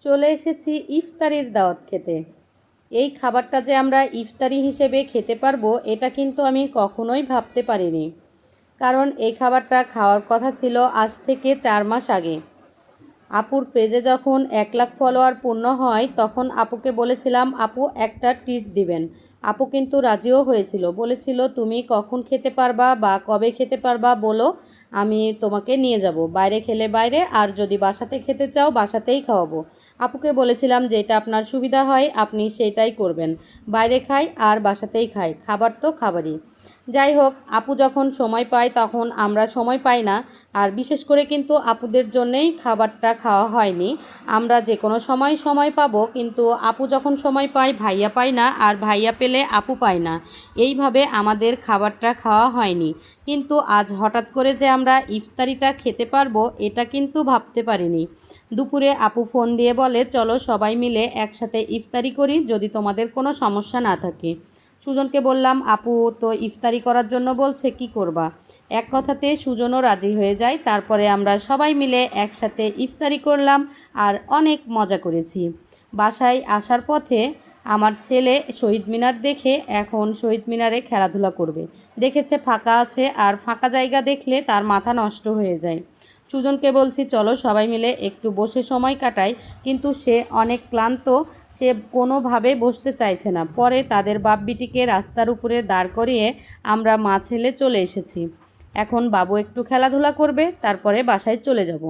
চলে এসেছি ইফতারির দাওয়াত খেতে। এই খাবারটা যে আমরা ইফতারি হিসেবে খেতে পারবো এটা কিন্তু আমি কখনোই ভাবতে পারিনি। কারণ এই খাবারটা খাওয়ার কথা ছিল আজ থেকে 4 মাস আগে। আপুর পেজে যখন 1 লাখ ফলোয়ার পূর্ণ হয় তখন আপুকে বলেছিলাম আপু একটা ট্রিট দিবেন। আপু কিন্তু রাজিও হয়েছিল, বলেছিল তুমি কখন খেতে পারবা বা কবে খেতে পারবা বলো, আমি তোমাকে নিয়ে যাব, বাইরে খেলে বাইরে, আর যদি বাসাতে খেতে চাও বাসাতেই খাওয়াবো। আপুকে বলেছিলাম যেটা আপনার সুবিধা হয় আপনি সেটাই করবেন, বাইরে খাই আর বাসাতেই খাই, খাবার তো খাবারই। যাই হোক, আপু যখন সময় পায় তখন আমরা সময় পাই না। আর বিশেষ করে কিন্তু আপুদের জন্যেই খাবারটা খাওয়া হয়নি। আমরা যে কোনো সময় পাবো, কিন্তু আপু যখন সময় পায় ভাইয়া পায় না, আর ভাইয়া পেলে আপু পায় না। এইভাবে আমাদের খাবারটা খাওয়া হয়নি। কিন্তু আজ হঠাৎ করে যে আমরা ইফতারিটা খেতে পারবো এটা কিন্তু ভাবতে পারিনি। দুপুরে আপু ফোন দিয়ে বলে চলো সবাই মিলে একসাথে ইফতারি করি যদি তোমাদের কোনো সমস্যা না থাকে। সুজনকে বললাম আপু তো ইফতারি করার জন্য বলছে, কি করবা। এক কথাতে সুজনও রাজি হয়ে যায়। তারপরে আমরা সবাই মিলে একসাথে ইফতারি করলাম আর অনেক মজা করেছি। বাসায় আসার পথে আমার ছেলে শহীদ মিনার দেখে এখন শহীদ মিনারে খেলাধুলা করবে। দেখেছে ফাঁকা আছে, আর ফাঁকা জায়গা দেখলে তার মাথা নষ্ট হয়ে যায়। সুজনকে বলছি চলো সবাই মিলে একটু বসে সময় কাটাই, কিন্তু সে অনেক ক্লান্ত, সে কোনোভাবে বসতে চাইছে না। পরে তাদের বাপ বিটিকে রাস্তার উপরে দাঁড় করিয়ে আমরা মা ছেলে চলে এসেছি। এখন বাবু একটু খেলাধুলা করবে, তারপরে বাসায় চলে যাব।